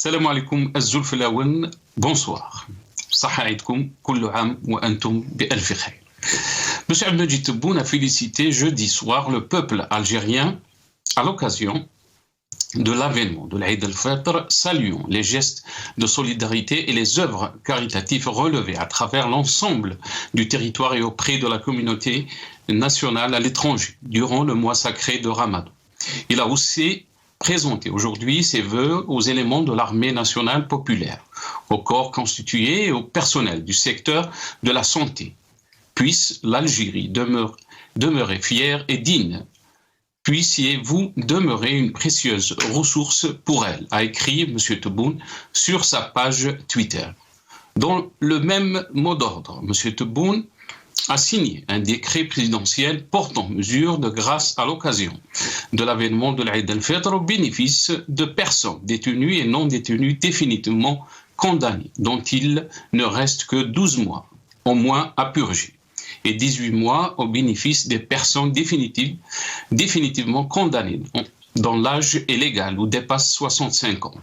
السلام عليكم الزلف الأول. Bonsoir. صحة عيدكم كل عام وأنتم بألف خير. Monsieur Abdelmajid Tebboune a félicité jeudi soir le peuple algérien à l'occasion de l'avènement de l'Aïd al-Fitr, saluant les gestes de solidarité et les œuvres caritatives relevées à travers l'ensemble du territoire et auprès de la communauté nationale à l'étranger durant le mois sacré de Ramadan. Il a aussi présenté aujourd'hui ses vœux aux éléments de l'armée nationale populaire, au corps constitué et au personnel du secteur de la santé. Puisse l'Algérie demeurer fière et digne. Puissiez-vous demeurer une précieuse ressource pour elle, a écrit M. Tebboune sur sa page Twitter. Dans le même mot d'ordre, M. Tebboune a signé un décret présidentiel portant mesures de grâce à l'occasion de l'avènement de l'Aïd al-Fitr au bénéfice de personnes détenues et non détenues définitivement condamnées, dont il ne reste que 12 mois au moins à purger, et 18 mois au bénéfice des personnes définitivement condamnées dont l'âge est légal ou dépasse 65 ans.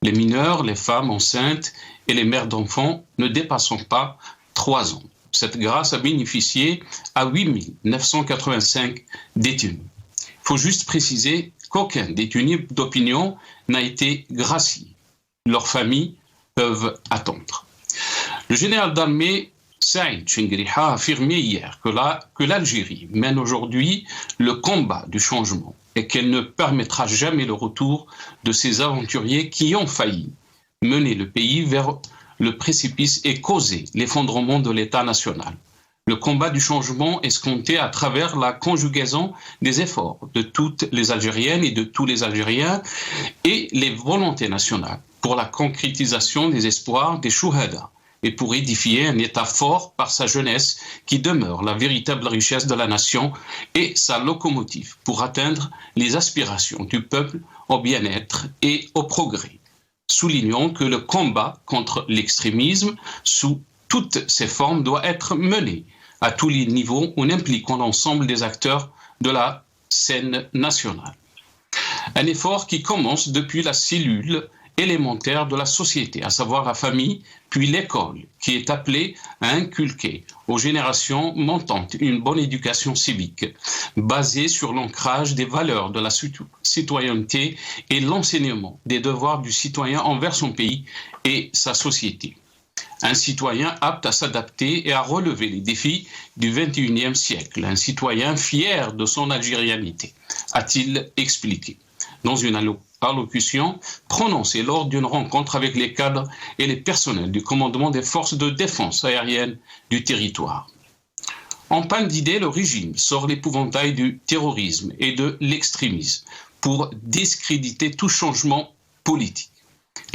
Les mineurs, les femmes enceintes et les mères d'enfants ne dépassant pas 3 ans. Cette grâce a bénéficié à 8 985 détenus. Il faut juste préciser qu'aucun détenu d'opinion n'a été gracié. Leurs familles peuvent attendre. Le général d'armée Saïd Chengriha a affirmé hier que l'Algérie mène aujourd'hui le combat du changement et qu'elle ne permettra jamais le retour de ces aventuriers qui ont failli mener le pays vers le précipice et causer l'effondrement de l'État national. Le combat du changement est escompté à travers la conjugaison des efforts de toutes les Algériennes et de tous les Algériens et les volontés nationales pour la concrétisation des espoirs des Chouhada et pour édifier un État fort par sa jeunesse qui demeure la véritable richesse de la nation et sa locomotive pour atteindre les aspirations du peuple au bien-être et au progrès. Soulignons que le combat contre l'extrémisme sous toutes ses formes doit être mené à tous les niveaux en impliquant l'ensemble des acteurs de la scène nationale. Un effort qui commence depuis la cellule élémentaire de la société, à savoir la famille, puis l'école, qui est appelée à inculquer aux générations montantes une bonne éducation civique, basée sur l'ancrage des valeurs de la citoyenneté et l'enseignement des devoirs du citoyen envers son pays et sa société. Un citoyen apte à s'adapter et à relever les défis du XXIe siècle, un citoyen fier de son algérianité, a-t-il expliqué dans une allocution prononcée lors d'une rencontre avec les cadres et les personnels du commandement des forces de défense aérienne du territoire. En panne d'idées, le régime sort l'épouvantail du terrorisme et de l'extrémisme pour discréditer tout changement politique.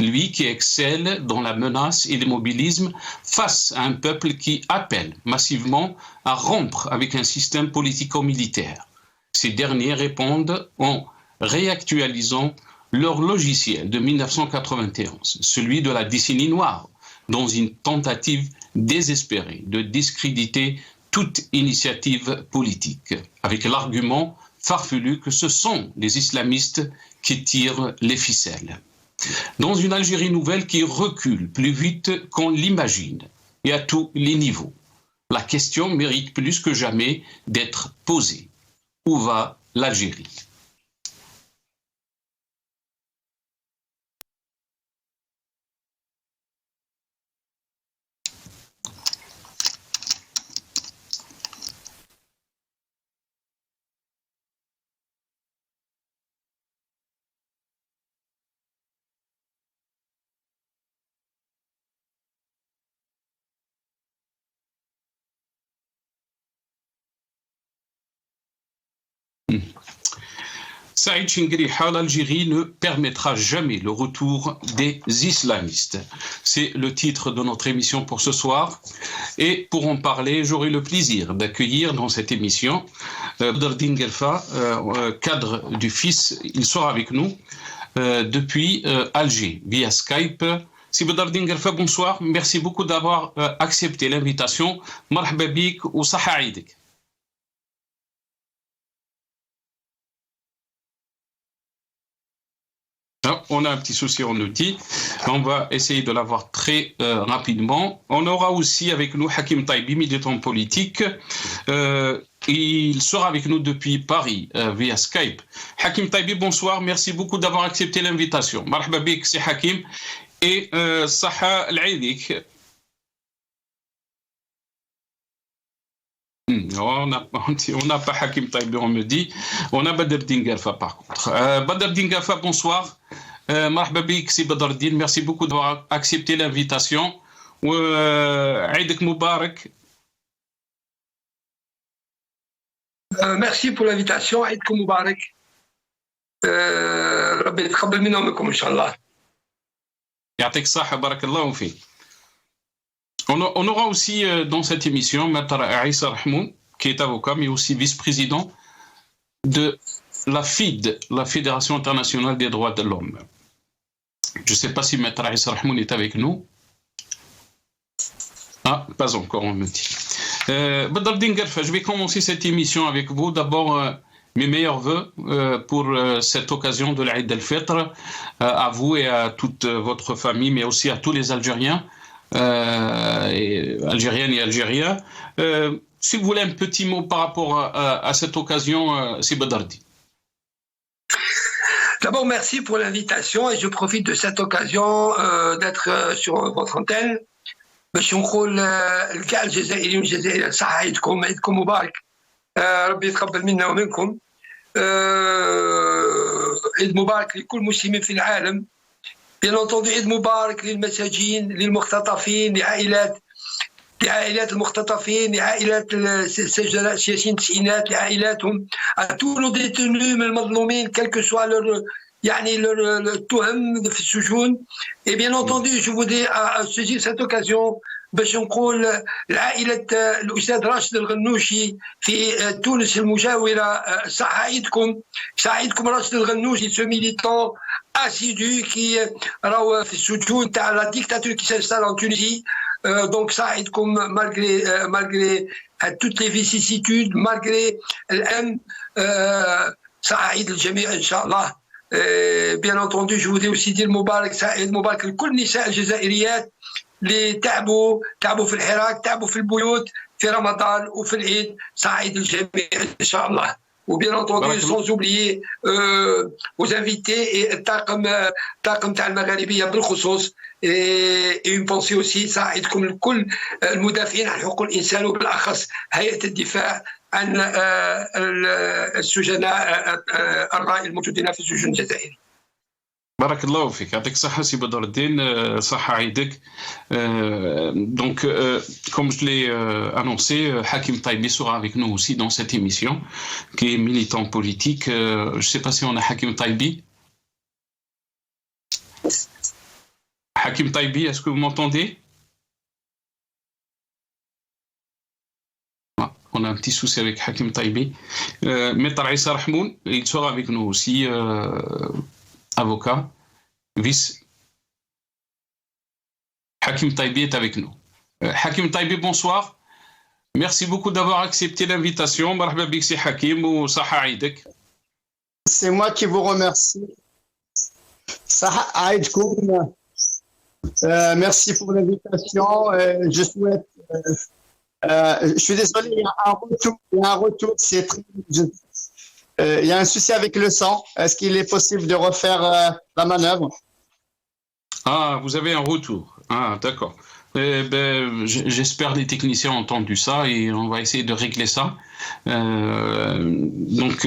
Lui qui excelle dans la menace et l'immobilisme face à un peuple qui appelle massivement à rompre avec un système politico-militaire. Ces derniers répondent en réactualisant leur logiciel de 1991, celui de la décennie noire, dans une tentative désespérée de discréditer toute initiative politique, avec l'argument farfelu que ce sont les islamistes qui tirent les ficelles. Dans une Algérie nouvelle qui recule plus vite qu'on l'imagine, et à tous les niveaux, la question mérite plus que jamais d'être posée. Où va l'Algérie ? Saïd Chengriha, l'Algérie ne permettra jamais le retour des islamistes. C'est le titre de notre émission pour ce soir. Et pour en parler, j'aurai le plaisir d'accueillir dans cette émission Badreddine Guelfa, cadre du FIS. Il sera avec nous depuis Alger, via Skype. Si Badreddine Guelfa, bonsoir. Merci beaucoup d'avoir accepté l'invitation. Marhaba bik ou saha aïdik. Ah, on a un petit souci, on nous dit. On va essayer de l'avoir très rapidement. On aura aussi avec nous Hakim Taibi, militant politique. Il sera avec nous depuis Paris via Skype. Hakim Taibi, bonsoir. Merci beaucoup d'avoir accepté l'invitation. Marhaba bik, c'est Hakim. Et Saha Al-Aidik. On n'a pas Hakim Taibi, on me dit. On a Badr Dingarfa par contre. Badr Dingarfa, bonsoir. Marhaba bik, c'est Badr Din. Merci beaucoup d'avoir accepté l'invitation. Aïdik Moubarak. Merci pour l'invitation. Aïd Moubarak. Rabbi يتقبل منا ومنكم إن شاء الله. يعطيك الصحة بارك الله فيك. On aura aussi dans cette émission Maître Aïssa Rahmoun, qui est avocat, mais aussi vice-président de la FID, la Fédération internationale des droits de l'homme. Je ne sais pas si Maître Aïssa Rahmoun est avec nous. Ah, pas encore, on me dit. Badr Dingarfa, je vais commencer cette émission avec vous. D'abord, mes meilleurs vœux pour cette occasion de l'Aïd al-Fitr, à vous et à toute votre famille, mais aussi à tous les Algériens. Algériennes et Algériens. Si vous voulez un petit mot par rapport à cette occasion, c'est Badardi. D'abord, merci pour l'invitation et je profite de cette occasion d'être sur votre antenne. باش نقول لكاع الجزائريين والجزائريات صحة عيدكم مبارك. ربي يتقبل منا ومنكم. عيد مبارك لكل مسلمين في العالم. Bien entendu, عيد مبارك للمساجين، للمختطفين، لعائلات المختطفين، لعائلات السجناء السياسيين التسعينات، لعائلاتهم، à tous nos détenus من المظلومين quel que soit leur يعني التهم في السجون. Et bien entendu, je voudrais saisir cette occasion باش نقول لعائلة الأستاذ راشد الغنوشي في تونس المجاورة سعيدكم راشد الغنوشي ce militant assidu qui راهو في السجون تاع la dictature qui s'installe en Tunisie. Donc سعيدكم malgré toutes les vicissitudes, malgré الأمن سعيد الجميع إن شاء الله. Bien entendu, je voudrais aussi dire سعيد مبارك لكل النساء الجزائريات اللي تعبوا في الحراك، تعبوا في البيوت في رمضان وفي العيد. سعيد الجميع ان شاء الله. وبيان انتوندو سونز اوبليي aux invités الطاقم تاع المغاربيه بالخصوص. اي بونسي اوسي ساعدكم الكل المدافعين عن حقوق الانسان وبالاخص هيئه الدفاع عن السجناء الرائي الموجودين في السجون الجزائري. بارك الله فيك يعطيك الصحة سي بدر الدين صحة عيدك. Donc comme je l'ai annoncé, Hakim Taibi sera avec nous aussi dans cette émission qui est militant politique. Je ne sais pas si on a Hakim Taibi. Hakim Taibi, est-ce que vous m'entendez? On a un petit souci avec Hakim Taibi. Maître Aïssa Rahmoun, il sera avec nous aussi. Avocat, vice. Hakim Taibi est avec nous. Hakim Taibi, bonsoir. Merci beaucoup d'avoir accepté l'invitation. Marhaba bik si Hakim ou Saha Aïdek. C'est moi qui vous remercie. Saha Aïdkoum. Merci pour l'invitation. Je souhaite. Je suis désolé, il y a un retour. C'est très. Il y a un souci avec le son. Est-ce qu'il est possible de refaire la manœuvre? Ah, vous avez un retour. Ah, d'accord. J'espère que les techniciens ont entendu ça et on va essayer de régler ça. Donc,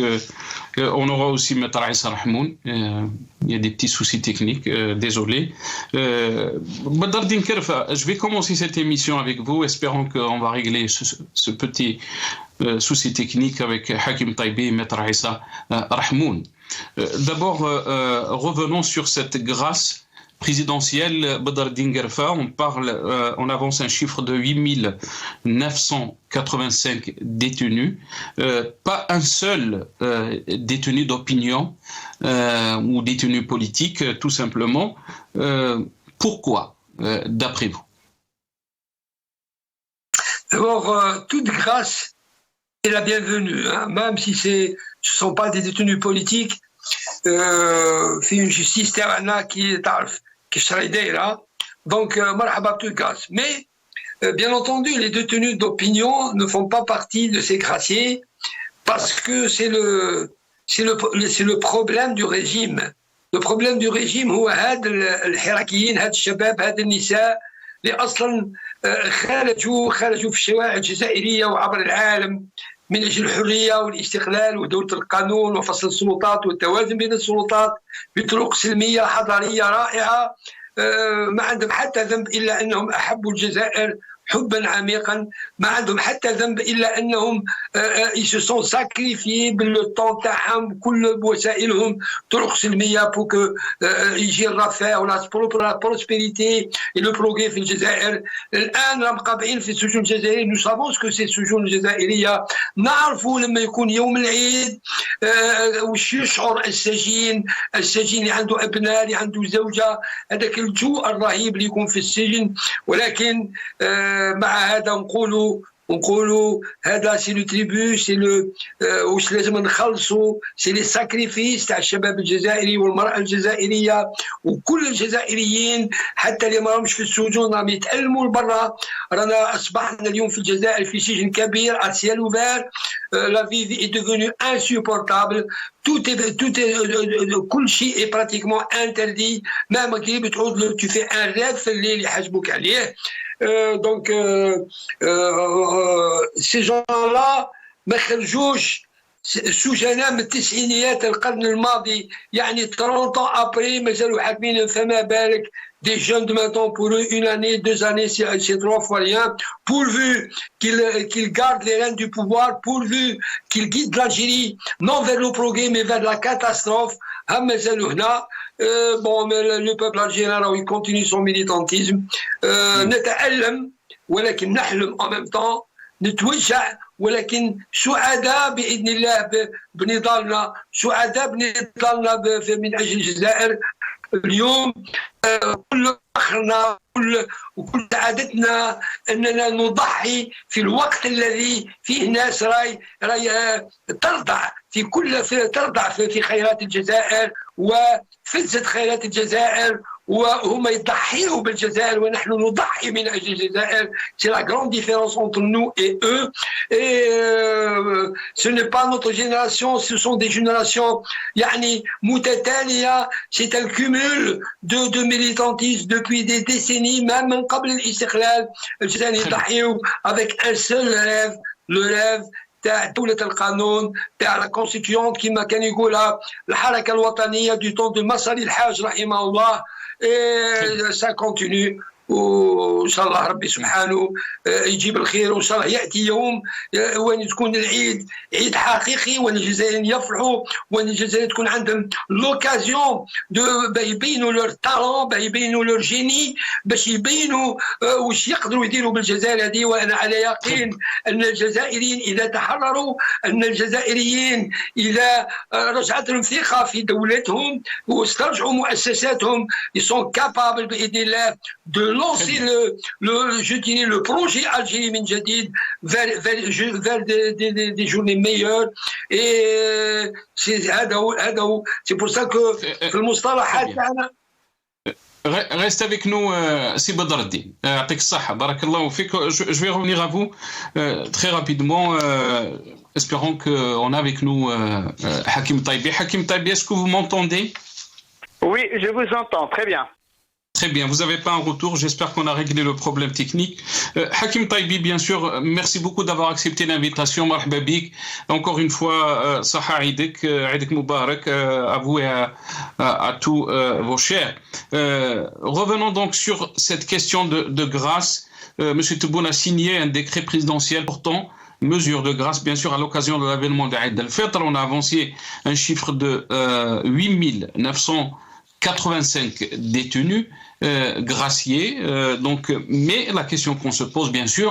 on aura aussi Maître Aïssa Rahmoun. Il y a des petits soucis techniques, désolé. Badr Dingarfa, je vais commencer cette émission avec vous, espérant qu'on va régler ce petit souci technique avec Hakim Taibi et Maître Aïssa Rahmoun. D'abord, revenons sur cette grâce présidentielle. Badr Dingarfa, on avance un chiffre de 8985 détenus, pas un seul détenu d'opinion ou détenu politique, tout simplement. Pourquoi, d'après vous? D'abord, toute grâce est la bienvenue, hein, même si ce ne sont pas des détenus politiques. في une justice تاعنا كي تعرف كيفاش راهي دايره. Donc مرحبا بتوكاس. Mais bien entendu, les détenus d'opinion ne font pas partie de ces graciés parce que c'est le problème du régime. Le problème du régime هو هاد الحراكيين هاد الشباب هاد النساء اللي اصلا خرجوا في الشوارع الجزائريه وعبر العالم من اجل الحريه والاستقلال ودوله القانون وفصل السلطات والتوازن بين السلطات بطرق سلميه حضاريه رائعه. ما عندهم حتى ذنب الا انهم احبوا الجزائر حبا عميقا. ما عندهم حتى ذنب الا انهم se sont sacrifiés بالطون تاعهم كل بوسائلهم طرق سلميه pour que يجي الرفاه ولا بروسبيريتي لو بروغري في الجزائر. الان راهم قابعين في السجون الجزائريه. نو سافون سكو سي السجون الجزائريه. نعرفوا لما يكون يوم العيد وش يشعر السجين اللي عنده ابناء اللي عنده زوجه، هذاك الجوع الرهيب اللي يكون في السجن. ولكن مع هذا نقولوا هذا سي لو تريبو سي لو واش لازم نخلصوا سي لي ساكريفيس تاع الشباب الجزائري والمراه الجزائريه وكل الجزائريين حتى اللي ما راهمش في السجون راهم يتألموا لبرا. رانا اصبحنا اليوم في الجزائر في سجن كبير اسيال اوفير. لا في est devenue insupportable. كل شيء est pratiquement interdit. même كي بتعود tu fais un rêve في الليل يحاسبوك عليه. Donc ces gens-là ما خرجوش سجناء من التسعينيات القرن الماضي، يعني 30 ans après مازالوا حاكمين. فما بالك des jeunes de maintenant, pour eux, 1 année, 2 années, c'est 3 fois rien, pourvu qu'ils gardent les rênes du pouvoir, pourvu qu'ils guident l'Algérie, non vers le progrès, mais vers la catastrophe. Bon, mais le peuple algérien, il continue son militantisme. نتألم ولكن نحلم en même temps. نتوجع ولكن سعداء بإذن الله بنضالنا، سعداء بنضالنا من أجل الجزائر. اليوم كل فخرنا وكل سعادتنا أننا نضحي في الوقت الذي فيه ناس راي ترضع في خيرات الجزائر وفزت خيرات الجزائر، وهم يضحيوا بالجزائر ونحن نضحي من أجل الجزائر. C'est la grande différence entre nous et eux. Et ce n'est pas notre génération, ce sont des générations يعني متتالية. C'est un cumul de militantisme depuis des décennies, même من قبل الاستقلال. الجزائر يضحيوا avec un seul rêve, le rêve تاع دولة القانون تاع لا كونستيتيونت كما كان يقولها الحركة الوطنية du temps de مصري الحاج رحمه الله. ça continue وإن شاء الله ربي سبحانه يجيب الخير. وإن شاء الله يأتي يوم وين تكون العيد عيد حقيقي، وين الجزائريين يفرحوا، وين الجزائريين تكون عندهم لوكازيون يبينوا لور تالون، يبينوا لور جيني، باش يبينوا واش يقدروا يديروا بالجزائر هذه. وأنا على يقين أن الجزائريين إذا تحرروا، أن الجزائريين إذا رجعت لهم ثقة في دولتهم واسترجعوا مؤسساتهم يسون كابابل بإذن الله de lancer le projet Algérie من جديد vers des journées meilleures. Et c'est pour ça que في المصطلحات تاعنا. Reste avec nous, Si Badreddine. يعطيك الصحة، بارك الله فيك. Je vais revenir à vous très rapidement. Espérons qu'on a avec nous Hakim Taibi. Hakim Taibi, est-ce que vous m'entendez? Oui, je vous entends très bien. Très bien, vous n'avez pas un retour, j'espère qu'on a réglé le problème technique. Hakim Taibi, bien sûr, merci beaucoup d'avoir accepté l'invitation. Marhaba bik. Encore une fois, Saha Aïdik, Aïdik Moubarak, à vous et à tous vos chers. Revenons donc sur cette question de grâce. M. Tebboune a signé un décret présidentiel portant mesure de grâce, bien sûr, à l'occasion de l'avènement d'Aïd al-Fitr. On a avancé un chiffre de 8985 détenus graciés. Mais la question qu'on se pose, bien sûr,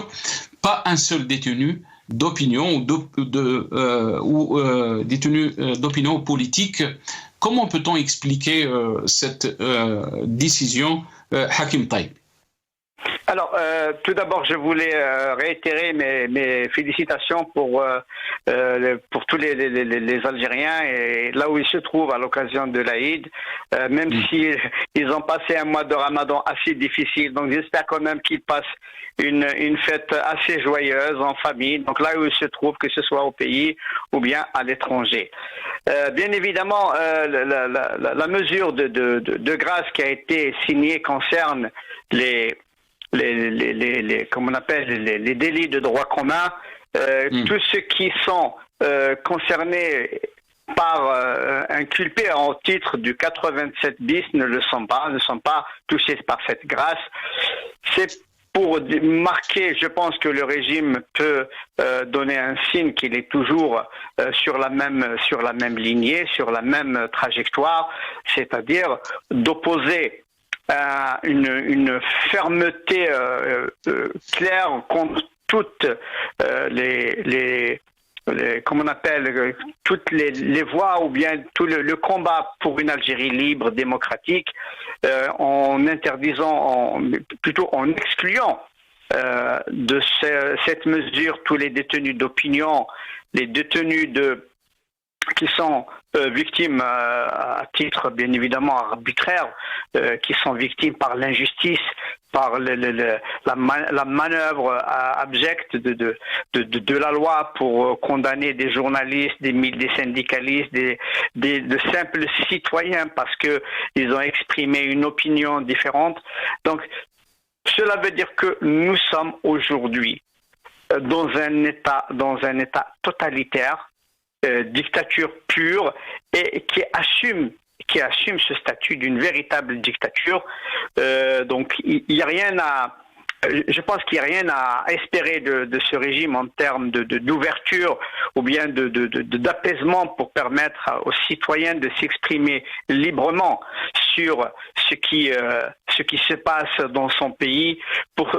pas un seul détenu d'opinion ou détenu d'opinion politique. Comment peut-on expliquer cette décision, Hakim Taibi? Alors, tout d'abord, je voulais réitérer mes félicitations pour tous les Algériens et là où ils se trouvent à l'occasion de l'Aïd, même si ils ont passé un mois de Ramadan assez difficile. Donc, j'espère quand même qu'ils passent une fête assez joyeuse en famille. Donc, là où ils se trouvent, que ce soit au pays ou bien à l'étranger. Bien évidemment, la mesure de grâce qui a été signée concerne comme on appelle les délits de droit commun, tous ceux qui sont concernés par inculpés en titre du 87 bis ne sont pas touchés par cette grâce. C'est pour marquer, je pense que le régime peut donner un signe qu'il est toujours sur la même lignée, sur la même trajectoire, c'est-à-dire d'opposer une fermeté claire contre toutes comment on appelle, toutes les voies ou bien tout le combat pour une Algérie libre, démocratique, en interdisant, plutôt en excluant de cette mesure tous les détenus d'opinion, les détenus qui sont victimes à titre bien évidemment arbitraire, qui sont victimes par l'injustice, par la manœuvre abjecte de la loi pour condamner des journalistes, des syndicalistes, de simples citoyens parce qu'ils ont exprimé une opinion différente. Donc, cela veut dire que nous sommes aujourd'hui dans un état totalitaire, dictature pure, et qui assume ce statut d'une véritable dictature. Donc il y a rien je pense qu'il n'y a rien à espérer de ce régime en termes d'ouverture ou bien d'apaisement pour permettre aux citoyens de s'exprimer librement sur ce qui se passe dans son pays, pour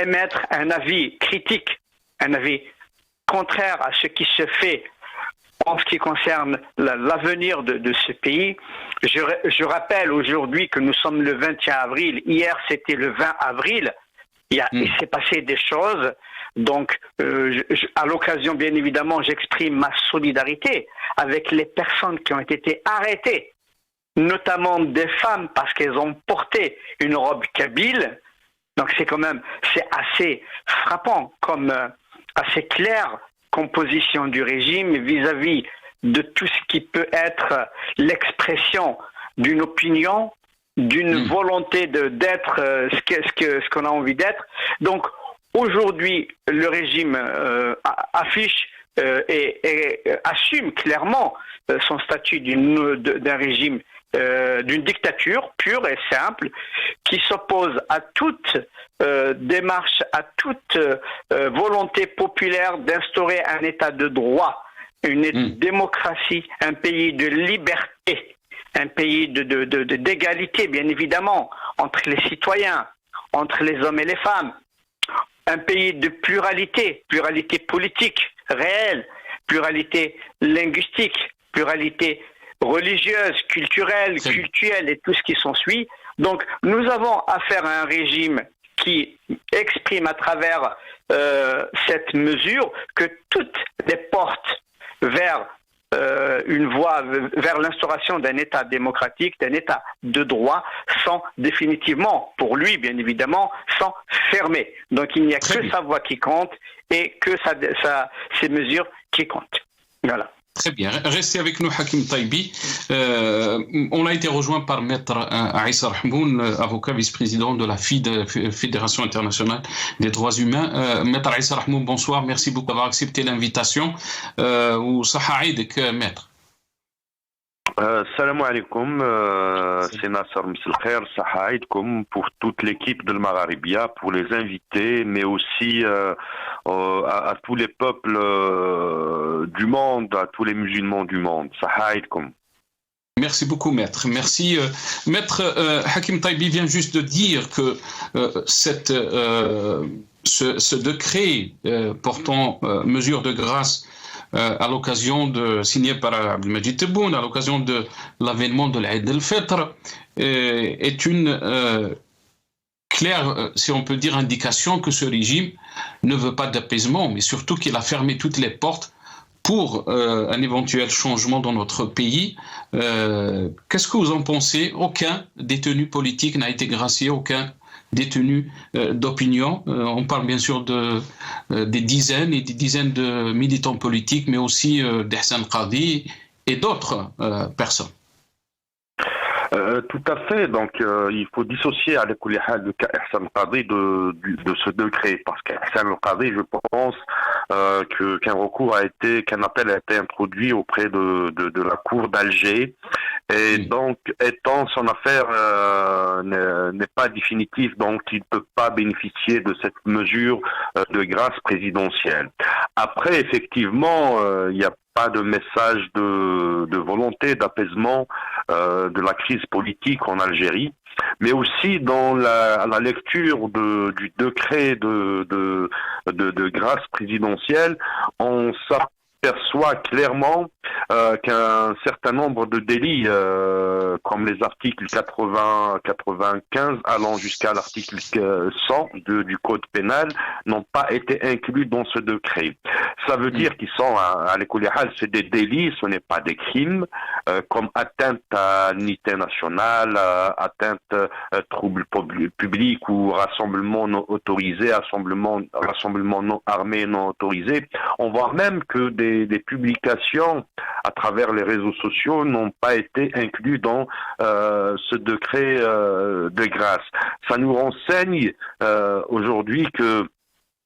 émettre un avis critique, un avis contraire à ce qui se fait en ce qui concerne l'avenir de ce pays. Je rappelle aujourd'hui que nous sommes le 21 avril. Hier, c'était le 20 avril. Il s'est passé des choses. Donc, à l'occasion, bien évidemment, j'exprime ma solidarité avec les personnes qui ont été arrêtées, notamment des femmes parce qu'elles ont porté une robe kabyle. Donc, c'est assez frappant, assez clair, composition du régime vis-à-vis de tout ce qui peut être l'expression d'une opinion, d'une volonté d'être ce qu'on a envie d'être. Donc aujourd'hui, le régime affiche et assume clairement son statut d'un régime, d'une dictature pure et simple, qui s'oppose à toute démarche, à toute volonté populaire d'instaurer un état de droit, une démocratie, un pays de liberté, un pays d'égalité, bien évidemment, entre les citoyens, entre les hommes et les femmes, un pays de pluralité politique réelle, pluralité linguistique, pluralité religieuse, culturelle et tout ce qui s'ensuit. Donc nous avons affaire à un régime qui exprime à travers cette mesure que toutes les portes vers une voie, vers l'instauration d'un État démocratique, d'un État de droit, sont définitivement, pour lui bien évidemment, sont fermées. Donc il n'y a que sa voix qui compte et que ses mesures qui comptent. Voilà. Très bien. Restez avec nous, Hakim Taibi. On a été rejoint par Maître Aïssa Rahmoun, avocat vice-président de la Fédération internationale des droits humains. Maître Aïssa Rahmoun, bonsoir. Merci beaucoup d'avoir accepté l'invitation. Saha Aïdik, Maître. Salam alaikum, c'est Nasser Mselkher, Saha Aïdkoum, pour toute l'équipe de Magharibia, pour les invités, mais aussi à tous les peuples du monde, à tous les musulmans du monde. Saha Aïdkoum. Merci beaucoup, Maître. Merci. Maître Hakim Taibi vient juste de dire que ce décret portant mesure de grâce à l'occasion signé par Abdelmajid Tebboune, à l'occasion de l'avènement de l'Aïd el-Fitr, est une claire, si on peut dire, indication que ce régime ne veut pas d'apaisement, mais surtout qu'il a fermé toutes les portes pour un éventuel changement dans notre pays. Qu'est-ce que vous en pensez? Aucun détenu politique n'a été gracié, aucun détenu d'opinion. On parle bien sûr des dizaines et des dizaines de militants politiques, mais aussi d'Hassan Qadi et d'autres personnes. Tout à fait. Donc, il faut dissocier à l'écoulihal le cas Hassan Qadi de ce décret, parce qu'Hassan Qadi, je pense qu'un appel a été introduit auprès de la cour d'Alger, et donc, étant son affaire n'est pas définitive, donc il ne peut pas bénéficier de cette mesure de grâce présidentielle. Après, effectivement, il y a pas de message de volonté d'apaisement de la crise politique en Algérie, mais aussi dans la lecture du décret de grâce présidentielle, on s'aperçoit clairement qu'un certain nombre de délits, comme les articles 95 allant jusqu'à l'article 100 du Code pénal, n'ont pas été inclus dans ce décret. Ça veut dire qu'ils sont, à l'écoulihal, c'est des délits, ce n'est pas des crimes, comme atteinte à l'unité nationale, atteinte trouble public ou rassemblement non autorisé, rassemblement non armé non autorisé. On voit même que des publications à travers les réseaux sociaux n'ont pas été inclus dans ce décret de grâce. Ça nous renseigne aujourd'hui que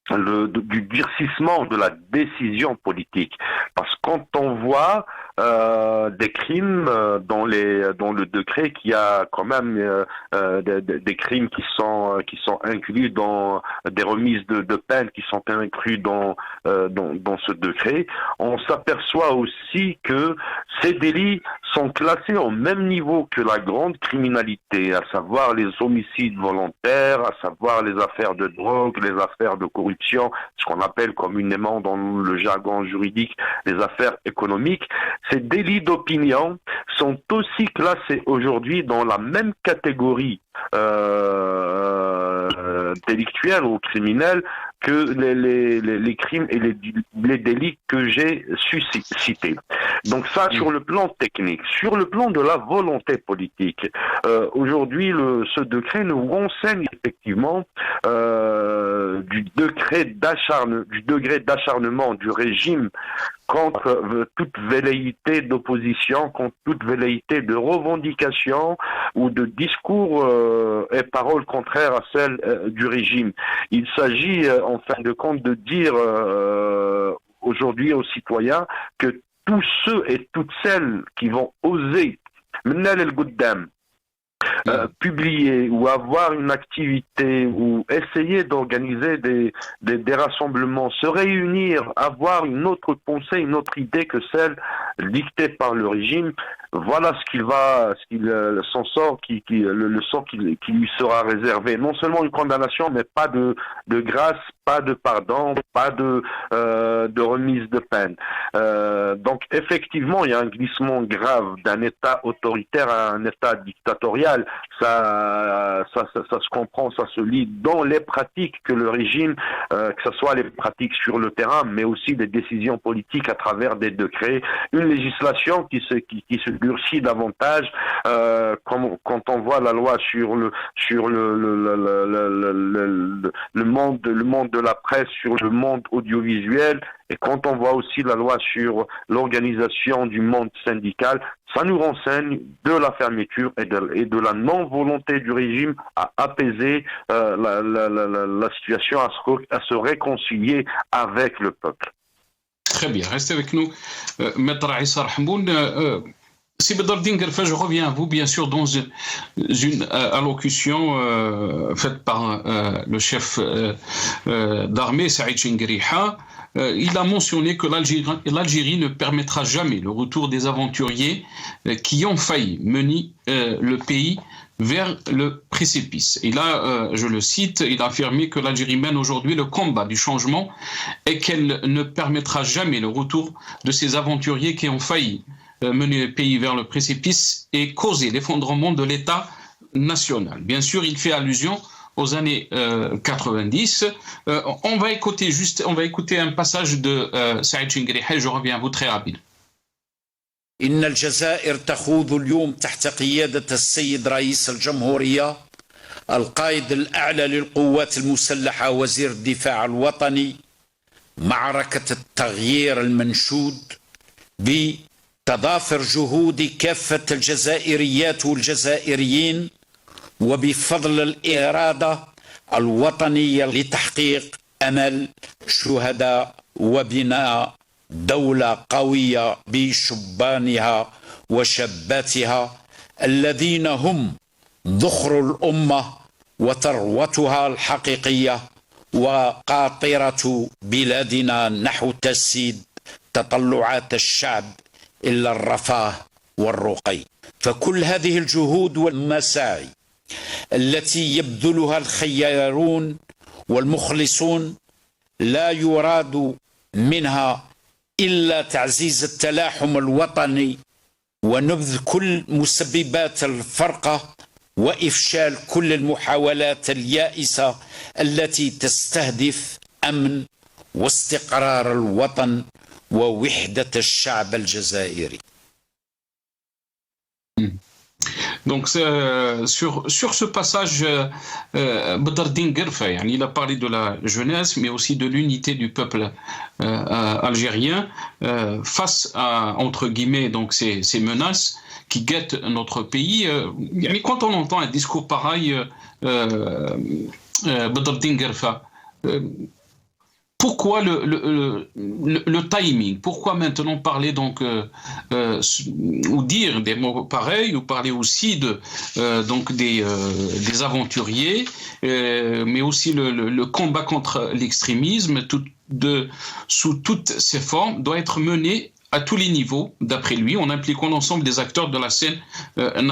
du durcissement de la décision politique, parce que quand on voit des crimes dans le décret, qu'il y a quand même des crimes qui sont inclus dans des remises de peine qui sont inclus dans ce décret, on s'aperçoit aussi que ces délits sont classés au même niveau que la grande criminalité, à savoir les homicides volontaires, à savoir les affaires de drogue, les affaires de corruption, ce qu'on appelle communément dans le jargon juridique les affaires économiques. Ces délits d'opinion sont aussi classés aujourd'hui dans la même catégorie délictuelle ou criminelle que les crimes et les délits que j'ai cités. Donc ça, sur le plan technique. Sur le plan de la volonté politique, aujourd'hui, ce décret nous renseigne effectivement du degré d'acharnement du régime contre toute velléité d'opposition, contre toute velléité de revendication ou de discours et paroles contraires à celles du régime. Il s'agit en fin de compte de dire aujourd'hui aux citoyens que tous ceux et toutes celles qui vont oser publier ou avoir une activité ou essayer d'organiser des rassemblements, se réunir, avoir une autre pensée, une autre idée que celle dictée par le régime, voilà le sort qui lui sera réservé. Non seulement une condamnation, mais pas de grâce, pas de pardon, pas de remise de peine. Donc effectivement, il y a un glissement grave d'un État autoritaire à un État dictatorial. Ça se comprend, ça se lit dans les pratiques que le régime, que ce soit les pratiques sur le terrain, mais aussi des décisions politiques à travers des décrets, une législation qui se durcit davantage, quand on voit la loi sur le monde de la presse, sur le monde audiovisuel, et quand on voit aussi la loi sur l'organisation du monde syndical, ça nous renseigne de la fermeture et de la non-volonté du régime à apaiser la situation, à se réconcilier avec le peuple. Très bien, restez avec nous, Maître Issa Rahmoun. Si Badr Din Guelfa, je reviens à vous, bien sûr, dans une allocution faite par le chef d'armée, Saïd Chengueriha. Il a mentionné que l'Algérie ne permettra jamais le retour des aventuriers qui ont failli mener le pays vers le précipice. Et là, je le cite, il a affirmé que l'Algérie mène aujourd'hui le combat du changement et qu'elle ne permettra jamais le retour de ces aventuriers qui ont failli mener le pays vers le précipice et causer l'effondrement de l'État national. Bien sûr, il fait allusion aux années 90. On va écouter un passage de Saïd Chinguiriheh. Je reviens à vous très rapidement. إن الجزائر تخوض اليوم تحت قيادة السيد رئيس الجمهورية القائد الأعلى للقوات المسلحة وزير الدفاع الوطني معركة التغيير المنشود بتضافر جهود كافة الجزائريات والجزائريين وبفضل الإرادة الوطنية لتحقيق أمل شهداء وبناء دولة قوية بشبانها وشاباتها الذين هم ذخر الأمة وثروتها الحقيقية وقاطرة بلادنا نحو تسييد تطلعات الشعب إلى الرفاه والرقي. فكل هذه الجهود والمساعي التي يبذلها الخيارون والمخلصون لا يراد منها إلا تعزيز التلاحم الوطني ونبذ كل مسببات الفرقة وإفشال كل المحاولات اليائسة التي تستهدف أمن واستقرار الوطن ووحدة الشعب الجزائري. Donc sur ce passage, Badreddine Guerfa, il a parlé de la jeunesse, mais aussi de l'unité du peuple algérien face à, entre guillemets, donc ces menaces qui guettent notre pays. Quand on entend un discours pareil, Badreddine Guerfa, pourquoi le timing? Pourquoi maintenant parler donc ou dire des mots pareils, ou parler aussi donc des aventuriers, mais aussi le combat contre l'extrémisme sous toutes ses formes doit être mené à tous les niveaux, d'après lui, en impliquant l'ensemble des acteurs de la scène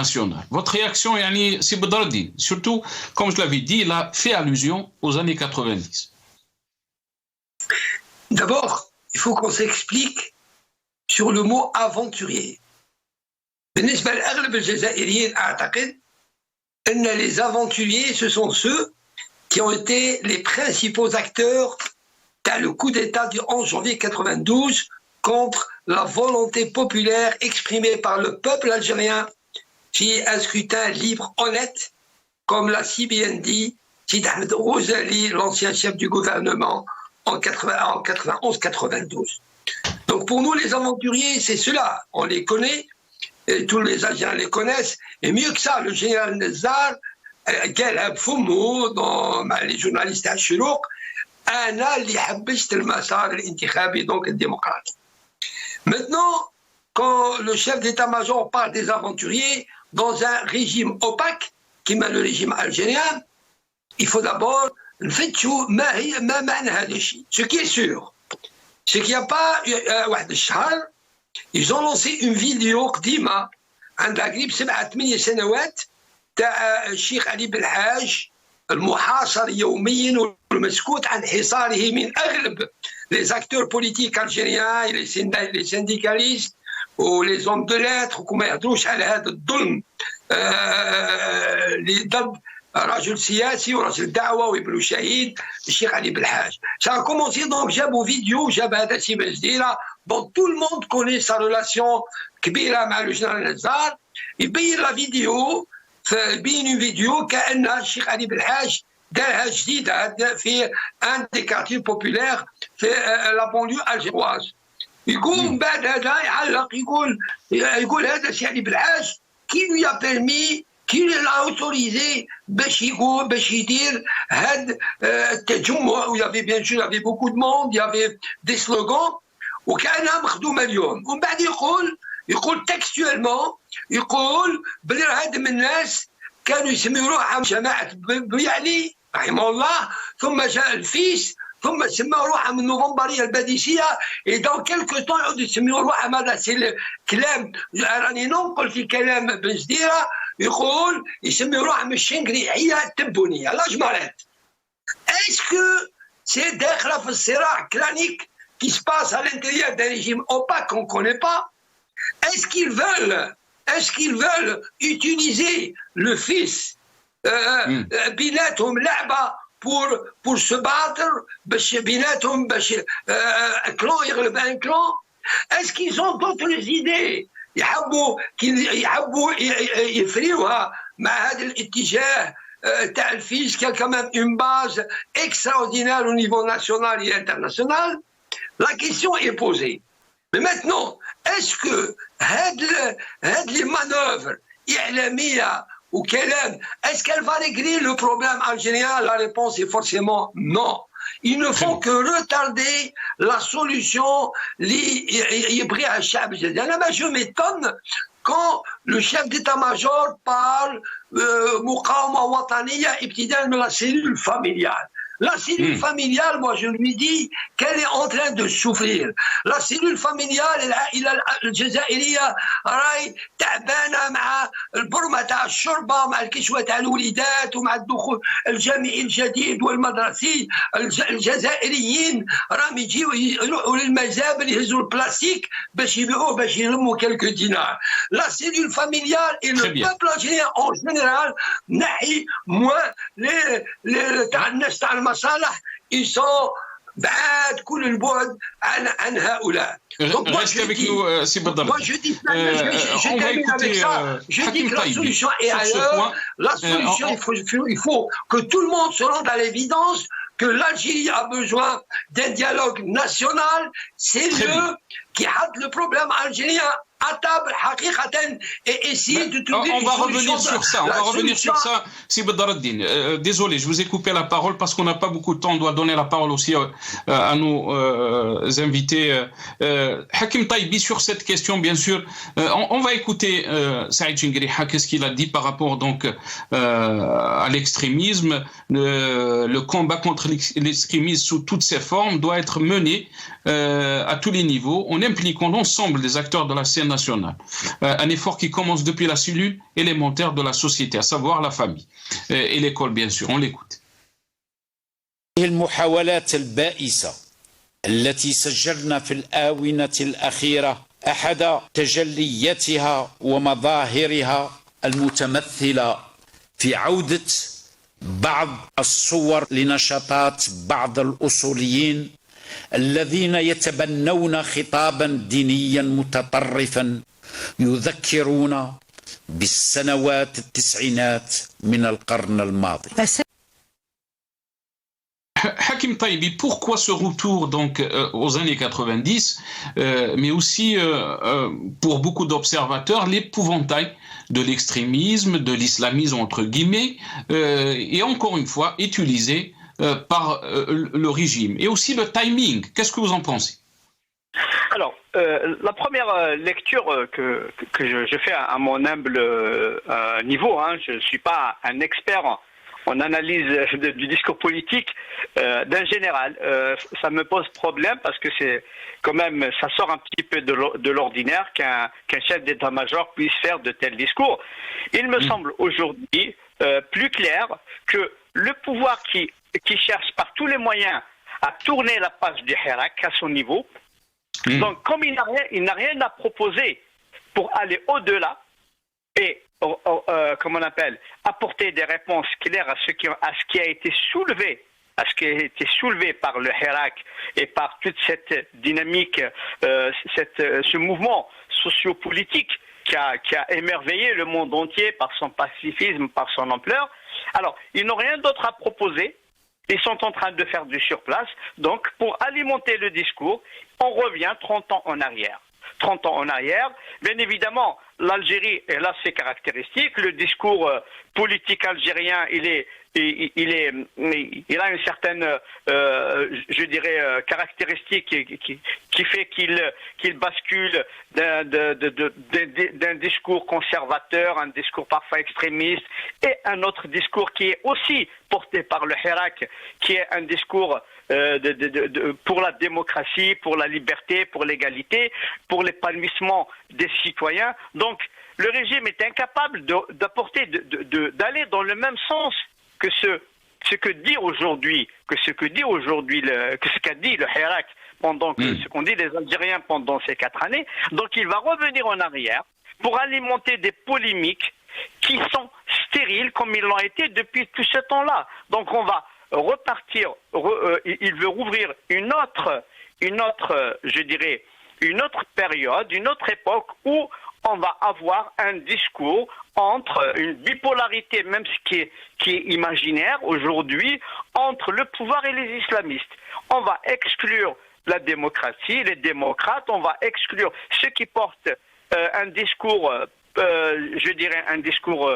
nationale. Votre réaction, c'est Badreddine. Surtout, comme je l'avais dit, il a fait allusion aux années 90. D'abord, il faut qu'on s'explique sur le mot aventurier. بالنسبة لأغلب الجزائريين أعتقد أن les aventuriers, ce sont ceux qui ont été les principaux acteurs dans le coup d'État du 11 janvier 92 contre la volonté populaire exprimée par le peuple algérien qui un scrutin libre, honnête, comme l'a si bien dit Sidi Ahmed Ouzali, l'ancien chef du gouvernement, en 91-92. Donc pour nous, les aventuriers, c'est ceux-là. On les connaît, et tous les Algériens les connaissent. Et mieux que ça, le général Nezzar, قالها بفمه dans les journalistes à الشروق, أنا اللي حبست المسار الانتخابي donc démocratique. Maintenant, quand le chef d'état-major parle des aventuriers dans un régime opaque, qui met le régime algérien, il faut d'abord نفتشوا ما معنى هذا الشيء. Ce qui est sûr, c'est qu'il n'y a pas واحد الشهر ils ont lancé une vidéo قديمة عندها قريب 7-8 سنوات تاع الشيخ علي بالحاج المحاصر يوميا والمسكوت عن حصاره من أغلب les acteurs politiques algériens et les syndicalistes ou les hommes de lettres وما يهضروش على هذا الظلم اللي ضد رجل سياسي ورجل دعوه وابن شهيد الشيخ علي بالحاج. Ça a commencé donc جابوا فيديو جاب هذا سي مجديرة dont tout le monde connaît sa relation كبيرة مع le général نزار. يبين لا فيديو يبين فيديو كأن الشيخ علي بالحاج دارها جديدة في un des quartiers populaires في la banlieue algéroise. يقول من بعد هذا يعلق يقول هذا الشيخ علي بالحاج qui lui a permis qui l'a autorisé باش يدير هاد التجمع où il y avait bien sûr il y avait beaucoup de monde, il y avait des slogans وكانها مخدومه اليوم. ومن بعد يقول textuellement يقول بلي هاد من الناس كانوا يسميوا روحهم جماعه بويعلي رحمه الله ثم جاء الفيس ثم سموا روحهم النوفمبريه الباديسيه et dans quelques temps يعودوا يسميوا روحهم. هذا سي الكلام راني ننقل في كلام بن جديره يقول يسميوا روحهم الشنقريعيه التبونيه لاجمارات. Est-ce que c'est داخله في الصراع كلانيك qui se passe à l'intérieur d'un régime opaque qu'on ne connaît pas? Est-ce qu'ils veulent utiliser le fils بيناتهم لعبه pour se battre باش بيناتهم باش كلون يغلب ان كلون. Est-ce qu'ils ont d'autres idées يحبوا يفريوها مع هذا الاتجاه تاع الفيش qui a quand même une base extraordinaire au niveau national et international? La question est posée. Mais maintenant, est-ce que les manœuvres إعلامية وكلام, est-ce qu'elle va régler le problème algérien? La réponse est forcément non. Ils ne font que retarder la solution. Je m'étonne quand le chef d'état-major parle مقاومة وطنية ابتداء من la cellule familiale. La cellule familiale, moi je lui dis qu'elle est en train de souffrir. La cellule familiale, العائلة الجزائرية راي تعبانة مع البرمة تاع الشربة، مع الكشوة تاع الوليدات، ومع الدخول الجامعي الجديد والمدرسي. الجزائريين راهم يجيو يروحوا للمزابل يهزوا البلاستيك باش يبيعوه باش يلموا كلكو دينار. La cellule familiale et le peuple algérien en général نحي موان تاع الناس تاع المصالح ils sont بعاد كل البعد عن هؤلاء. Reste avec nous, Si Badr. Moi je dis je termine avec ça. Je dis que la solution est ailleurs. La solution, il faut que tout le monde se rende à l'évidence que l'Algérie a besoin d'un dialogue national. C'est eux qui hâtent le problème algérien à table, et essayer de trouver on va revenir sur ça. On va revenir sur ça, Si Badr Eddine. Désolé, je vous ai coupé la parole parce qu'on n'a pas beaucoup de temps. On doit donner la parole aussi à nos invités. Hakim Taibi, sur cette question, bien sûr, on va écouter Saïd Jingriha, qu'est-ce qu'il a dit par rapport donc à l'extrémisme. Le combat contre l'extrémisme sous toutes ses formes doit être mené à tous les niveaux, en impliquant l'ensemble des acteurs de la scène nationale. Un effort qui commence depuis la cellule élémentaire de la société, à savoir la famille et l'école, bien sûr. On l'écoute. المحاولات البائسة التي سجلنا في الآونة الأخيرة أحد تجلياتها ومظاهرها المتمثلة في عودة بعض الصور لنشاطات بعض الأصوليين الذين يتبنون خطابا دينيا متطرفا يذكرون بالسنوات التسعينات من القرن الماضي. Hakim Taibi, pourquoi ce retour donc aux années 90, mais aussi pour beaucoup d'observateurs, l'épouvantail de l'extrémisme, de l'islamisme entre guillemets, et encore une fois utilisé par le régime, et aussi le timing. Qu'est-ce que vous en pensez? Alors, la première lecture que je fais à mon humble niveau, je ne suis pas un expert en analyse du discours politique d'un général. Ça me pose problème parce que c'est quand même, ça sort un petit peu de l'ordinaire qu'un chef d'état-major puisse faire de tels discours. Il me semble aujourd'hui plus clair que le pouvoir qui cherche par tous les moyens à tourner la page du Hirak à son niveau, donc comme il n'a rien à proposer pour aller au-delà et comme on appelle, apporter des réponses claires à ce qui a été soulevé, par le Hirak et par toute cette dynamique, ce mouvement sociopolitique qui a émerveillé le monde entier par son pacifisme, par son ampleur. Alors, ils n'ont rien d'autre à proposer. Ils sont en train de faire du surplace. Donc, pour alimenter le discours, on revient 30 ans en arrière. 30 ans en arrière, bien évidemment, l'Algérie, elle a ses caractéristiques. Le discours politique algérien, il a une certaine, je dirais, caractéristique qui fait qu'il bascule d'un discours conservateur, un discours parfois extrémiste, et un autre discours qui est aussi porté par le Hirak, qui est un discours pour la démocratie, pour la liberté, pour l'égalité, pour l'épanouissement des citoyens. Donc, le régime est incapable d'aller dans le même sens que ce qu'a dit aujourd'hui le Hirak pendant ce qu'ont dit les Algériens pendant ces 4 années. Donc, il va revenir en arrière pour alimenter des polémiques qui sont stériles comme ils l'ont été depuis tout ce temps-là. Donc on va repartir, il veut rouvrir une autre, je dirais, une autre période, une autre époque où on va avoir un discours entre une bipolarité, même ce qui est imaginaire aujourd'hui, entre le pouvoir et les islamistes. On va exclure la démocratie, les démocrates, on va exclure ceux qui portent un discours, je dirais un discours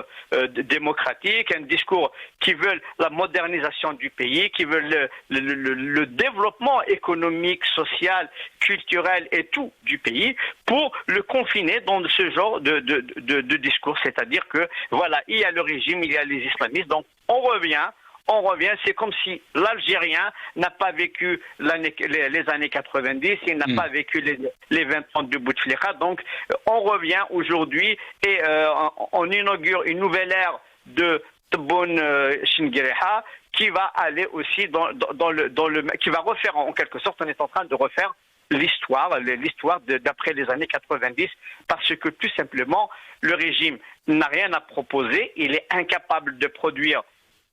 démocratique, un discours qui veulent la modernisation du pays, qui veulent le développement économique, social, culturel et tout du pays, pour le confiner dans ce genre de discours. C'est-à-dire que, voilà, il y a le régime, il y a les islamistes, donc on revient, c'est comme si l'Algérien n'a pas vécu les années 90, il n'a pas vécu les 20 ans de Bouteflika. Donc, on revient aujourd'hui et on inaugure une nouvelle ère de Tebboune Chinguireha qui va aller aussi qui va refaire, en quelque sorte, on est en train de refaire l'histoire d'après les années 90, parce que tout simplement, le régime n'a rien à proposer, il est incapable de produire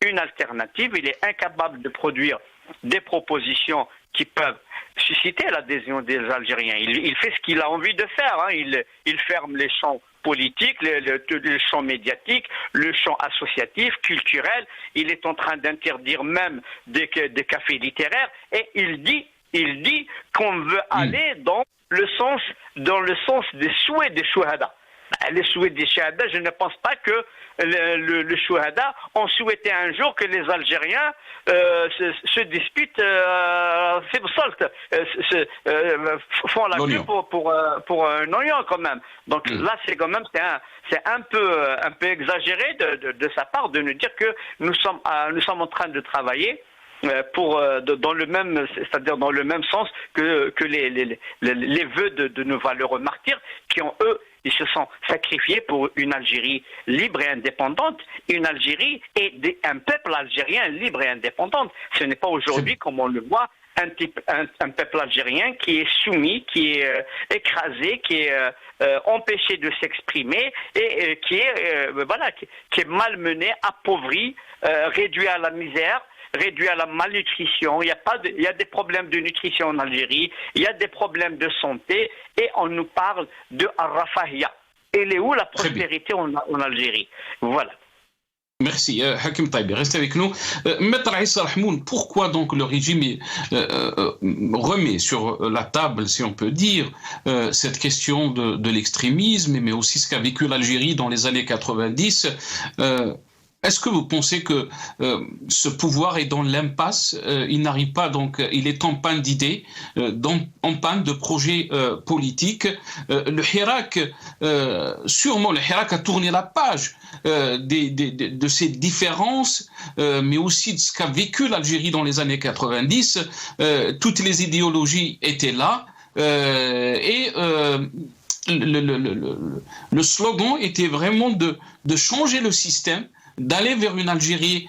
une alternative, il est incapable de produire des propositions qui peuvent susciter l'adhésion des Algériens. Il fait ce qu'il a envie de faire, hein. Il ferme les champs politiques, le champ médiatique, le champ associatif, culturel. Il est en train d'interdire même des cafés littéraires et il dit qu'on veut aller dans le sens des souhaits des chouhada. Les souhaits des chouhada, je ne pense pas que le chouhada ont souhaité un jour que les Algériens se disputent, font la queue pour un oignon quand même. Donc là, c'est quand même c'est un peu exagéré de sa part de nous dire que nous sommes en train de travailler dans le même, c'est-à-dire dans le même sens que les vœux de nos valeureux martyrs qui ont, eux, ils se sont sacrifiés pour une Algérie libre et indépendante, une Algérie et un peuple algérien libre et indépendant. Ce n'est pas aujourd'hui, comme on le voit, un peuple algérien qui est soumis, qui est écrasé, qui est empêché de s'exprimer et qui est malmené, appauvri, réduit à la misère, réduit à la malnutrition. Il y a des problèmes de nutrition en Algérie, il y a des problèmes de santé et on nous parle de Rafahia. Elle est où la prospérité en Algérie? Voilà. Merci. Hakim Taibi, restez avec nous. Maître Issa Rahmoun, pourquoi donc le régime remet sur la table, si on peut dire, cette question de l'extrémisme, mais aussi ce qu'a vécu l'Algérie dans les années 90 Est-ce que vous pensez que ce pouvoir est dans l'impasse, il n'arrive pas, donc il est en panne d'idées, en panne de projets politiques. Le Hirak, sûrement le Hirak a tourné la page de ces différences, mais aussi de ce qu'a vécu l'Algérie dans les années 90. Toutes les idéologies étaient là et le slogan était vraiment de changer le système, d'aller vers une Algérie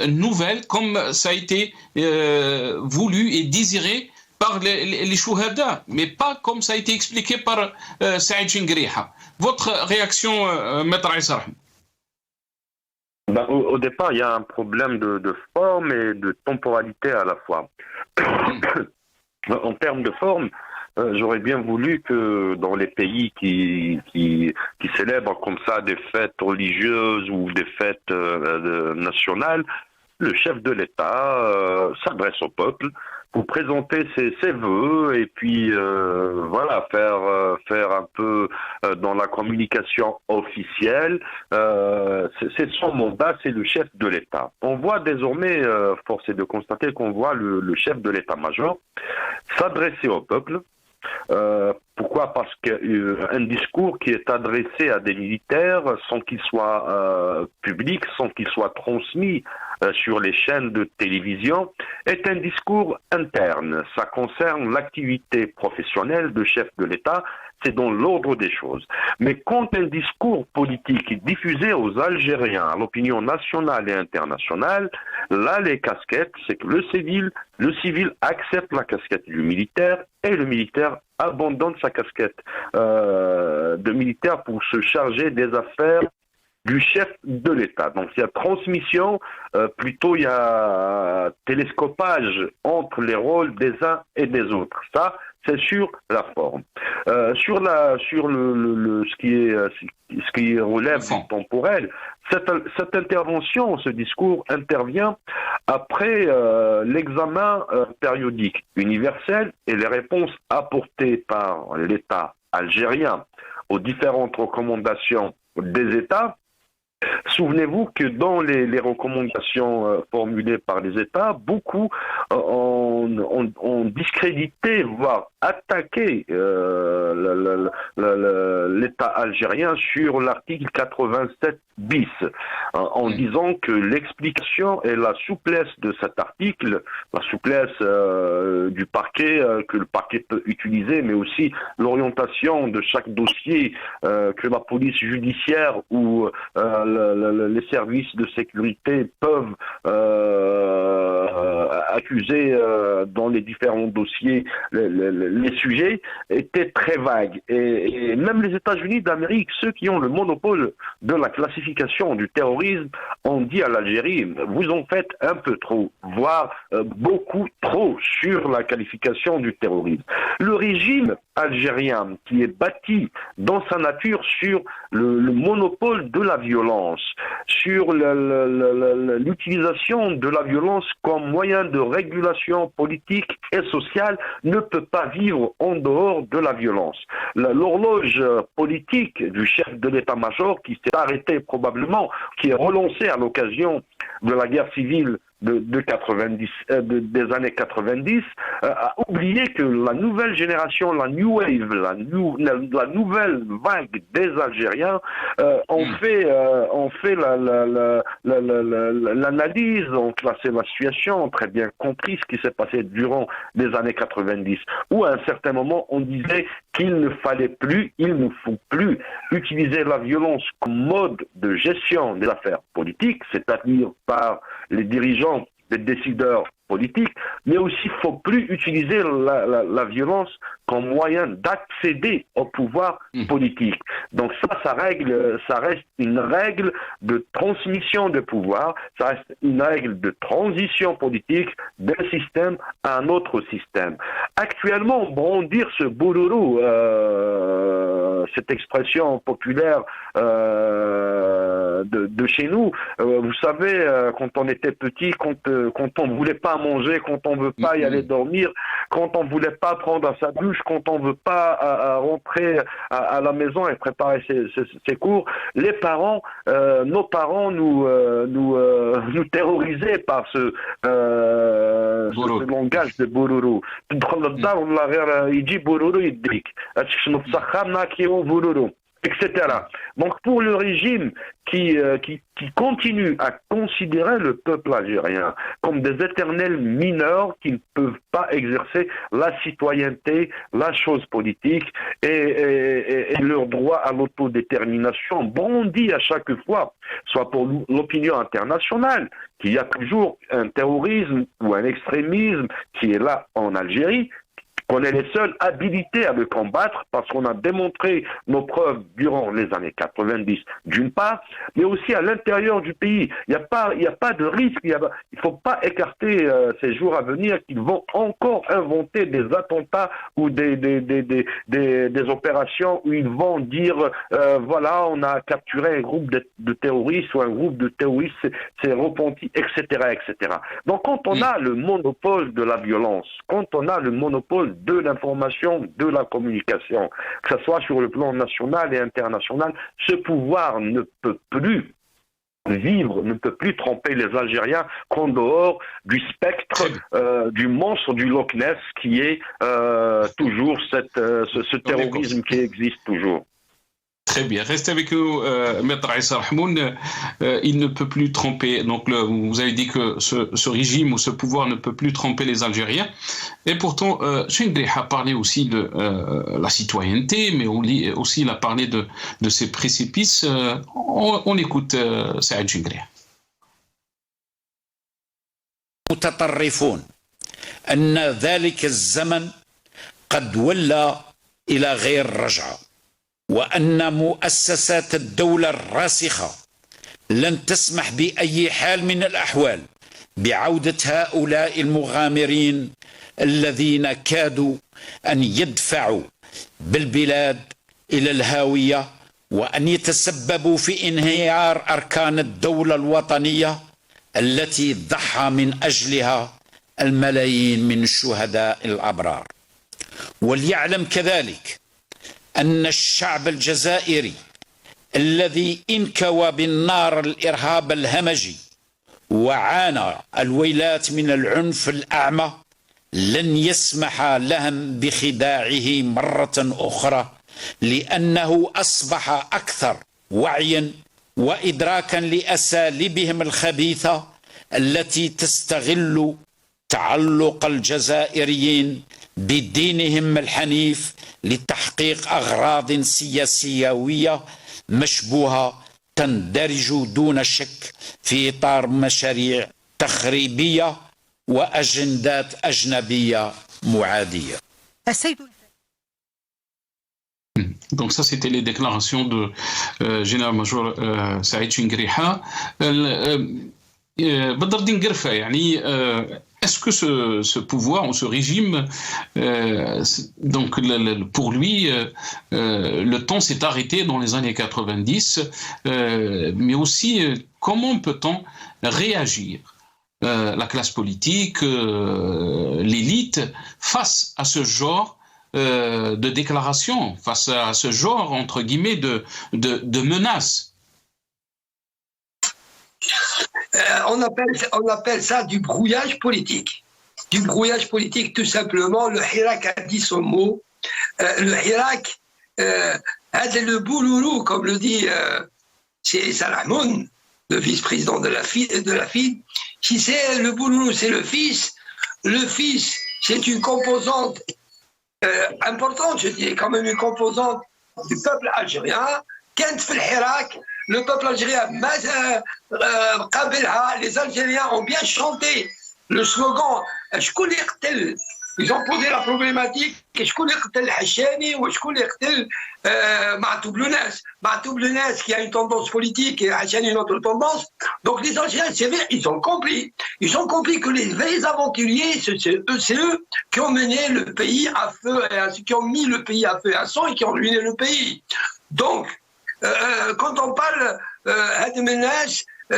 nouvelle, comme ça a été voulu et désiré par les chouhada, mais pas comme ça a été expliqué par Saïd Chinguireha. Votre réaction, Maître Issa? Au départ, il y a un problème de forme et de temporalité à la fois. En termes de forme, j'aurais bien voulu que dans les pays qui célèbrent comme ça des fêtes religieuses ou des fêtes nationales, le chef de l'État s'adresse au peuple pour présenter ses vœux et puis voilà, faire un peu dans la communication officielle. C'est son mandat, c'est le chef de l'État. On voit désormais, force est de constater qu'on voit le chef de l'État-major s'adresser au peuple. Pourquoi? Parce qu'un discours qui est adressé à des militaires sans qu'il soit public, sans qu'il soit transmis sur les chaînes de télévision, est un discours interne. Ça concerne l'activité professionnelle de chef de l'État, c'est dans l'ordre des choses. Mais quand un discours politique est diffusé aux Algériens, à l'opinion nationale et internationale, là les casquettes, c'est que le civil accepte la casquette du militaire et le militaire abandonne sa casquette de militaire pour se charger des affaires du chef de l'État. Donc il y a transmission, plutôt il y a télescopage entre les rôles des uns et des autres. Ça, c'est sur la forme. Sur ce qui relève du temporel, cette intervention, ce discours intervient après l'examen périodique universel et les réponses apportées par l'État algérien aux différentes recommandations des États. Souvenez-vous que dans les recommandations formulées par les États, beaucoup ont discrédité, voire attaqué l'État algérien sur l'article 87 bis, en disant que l'explication et la souplesse de cet article, la souplesse du parquet, que le parquet peut utiliser, mais aussi l'orientation de chaque dossier que la police judiciaire ou les services de sécurité peuvent accuser dans les différents dossiers les sujets, étaient très vagues. Et même les États-Unis d'Amérique, ceux qui ont le monopole de la classification du terrorisme, ont dit à l'Algérie, vous en faites un peu trop, voire beaucoup trop sur la qualification du terrorisme. Le régime algérien, qui est bâti dans sa nature sur le monopole de la violence, sur l'utilisation de la violence comme moyen de régulation politique et sociale, ne peut pas vivre en dehors de la violence. L'horloge politique du chef de l'état-major, qui s'est arrêtée probablement, qui est relancée à l'occasion de la guerre civile des années 90, a oublié que la nouvelle génération, la new wave, la nouvelle vague des Algériens ont fait l'analyse, ont classé la situation, ont très bien compris ce qui s'est passé durant les années 90, où à un certain moment on disait qu'il ne fallait plus, il ne faut plus utiliser la violence comme mode de gestion des affaires politiques, c'est-à-dire par les dirigeants, des décideurs politiques, mais aussi il ne faut plus utiliser la violence comme moyen d'accéder au pouvoir politique. Donc ça reste une règle de transmission de pouvoir, ça reste une règle de transition politique d'un système à un autre système. Actuellement, brandir ce boulourou, cette expression populaire de chez nous, vous savez, quand on était petit, quand on ne voulait pas manger, quand on ne veut pas y aller dormir, quand on ne voulait pas prendre sa douche, quand on ne veut pas rentrer à la maison et préparer ses cours, les parents, nos parents nous terrorisaient par ce langage de boulourou. Etc. Donc pour le régime qui continue à considérer le peuple algérien comme des éternels mineurs qui ne peuvent pas exercer la citoyenneté, la chose politique et leur droit à l'autodétermination, brandit à chaque fois, soit pour l'opinion internationale, qu'il y a toujours un terrorisme ou un extrémisme qui est là en Algérie, qu'on est les seuls habilités à le combattre parce qu'on a démontré nos preuves durant les années 90 d'une part, mais aussi à l'intérieur du pays. Il n'y a pas de risque, il ne faut pas écarter ces jours à venir qu'ils vont encore inventer des attentats ou des opérations où ils vont dire voilà, on a capturé un groupe de terroristes ou un groupe de terroristes s'est repenti, etc., etc. Donc quand on a le monopole de la violence, quand on a le monopole de l'information, de la communication, que ce soit sur le plan national et international, ce pouvoir ne peut plus vivre, ne peut plus tromper les Algériens qu'en dehors du spectre du monstre du Loch Ness qui est toujours ce terrorisme qui existe toujours. Très bien, restez avec nous, Maître Issa Rahmoun. Il ne peut plus tromper, donc vous avez dit que ce régime ou ce pouvoir ne peut plus tromper les Algériens. Et pourtant, Chengri a parlé aussi de la citoyenneté, mais aussi il a parlé de ces précipices. On écoute Saïd Chengri. متطرفون أن ذلك الزمن قد ولى إلى غير رجعة وأن مؤسسات الدولة الراسخة لن تسمح بأي حال من الأحوال بعودة هؤلاء المغامرين الذين كادوا أن يدفعوا بالبلاد إلى الهاوية وأن يتسببوا في انهيار أركان الدولة الوطنية التي ضحى من أجلها الملايين من الشهداء الأبرار. وليعلم كذلك أن الشعب الجزائري الذي انكوى بالنار الإرهاب الهمجي وعانى الويلات من العنف الأعمى لن يسمح لهم بخداعه مرة أخرى، لأنه أصبح أكثر وعيا وإدراكا لأساليبهم الخبيثة التي تستغل تعلق الجزائريين بدينهم الحنيف لتحقيق أغراض سياسيوية مشبوهة تندرج دون شك في إطار مشاريع تخريبية وأجندات أجنبية معادية. Donc ça, c'était les déclarations de général-major Saïd Chingriha. Badreddine Guerfa, est-ce que ce pouvoir ou ce régime, donc pour lui, le temps s'est arrêté dans les années 90, mais aussi comment peut-on réagir, la classe politique, l'élite, face à ce genre de déclaration, face à ce genre, entre guillemets, de menaces? On appelle ça du brouillage politique. Du brouillage politique, tout simplement. Le Hirak a dit son mot. Le Hirak, c'est le bouloulou, comme le dit c'est Salamoun, le vice-président de la FID. Si c'est le bouloulou, c'est le fils. Le fils, c'est une composante importante, je dis, quand même une composante du peuple algérien. Kent fil Hirak, le peuple algérien, les Algériens ont bien chanté le slogan. Ils ont posé la problématique. Ma'toub Lounes, qui a une tendance politique et Hachani une autre tendance. Donc les Algériens, c'est vrai, ils ont compris. Ils ont compris que les vrais aventuriers, c'est eux qui ont mené le pays à feu, qui ont mis le pays à feu et à sang et qui ont ruiné le pays. Donc, quand on parle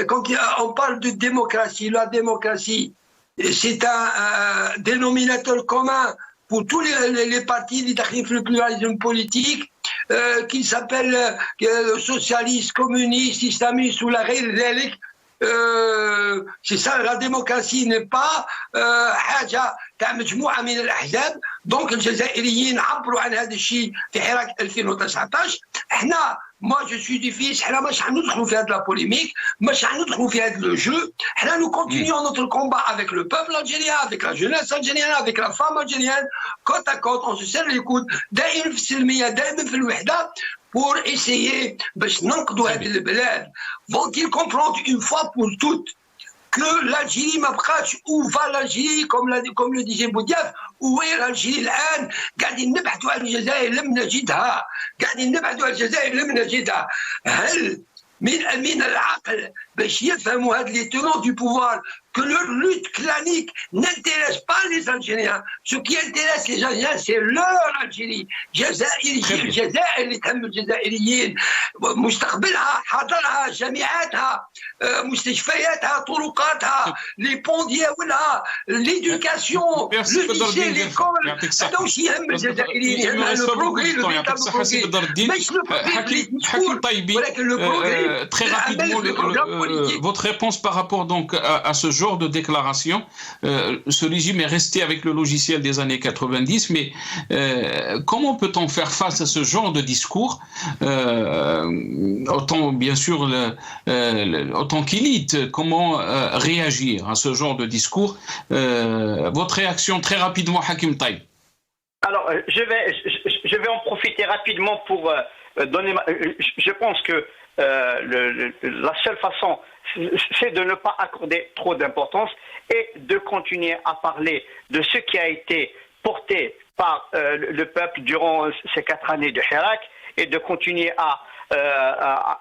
quand on parle de démocratie, la démocratie, c'est un dénominateur commun pour tous les partis du le pluralisme politique, qui s'appelle socialiste, communiste, islamiste ou la réalité. C'est ça, la démocratie n'est pas حاجة تاع مجموعة من الأحزاب. دونك الجزائريين عبروا عن هذا الشيء في حراك 2019. احنا moi je suis du fils, احنا مش حندخلوا في هذه la polémique, مش حندخلوا في هذا le jeu. احنا nous continuons notre combat avec le peuple algérien, avec la jeunesse algérienne, avec la femme algérienne, côte à côte, on se serre les coudes, دائما في السلمية, دائما في الوحدة, pour essayer باش ننقذوا هذه البلاد. Vont-ils comprendre une fois pour toutes que l'Algérie ما بقاش, où va l'Algérie, comme le disait Boudiaf, où est l'Algérie الآن؟ قاعدين نبحثوا عن الجزائر لم نجدها، قاعدين نبحثوا عن الجزائر لم نجدها. هل من العقل باش يفهموا هاد les tenants du pouvoir que leur lutte clanique n'intéresse pas les Algériens. Ce qui intéresse les Algériens, c'est leur Algérie. الجزائر اللي تهم الجزائريين مستقبلها، حاضرها، جامعاتها، مستشفياتها، طرقاتها، لي بون ديالها، ليدوكاسيون، لو ليسي، ليكول. هذا واش يهم الجزائريين، يهم البروغري، لو فيتابل بروغري، ماشي لو بروغري المشكور، ولكن لو بروغري. Très rapidement, votre réponse par rapport donc à ce genre de déclaration. Ce régime est resté avec le logiciel des années 90, mais comment peut-on faire face à ce genre de discours, autant bien sûr autant qu'élite, comment réagir à ce genre de discours? Votre réaction très rapidement, Hakim Taïb. Alors, je vais en profiter rapidement pour donner. Je pense que la seule façon, c'est de ne pas accorder trop d'importance et de continuer à parler de ce qui a été porté par le peuple durant ces 4 années de Hirak et de continuer à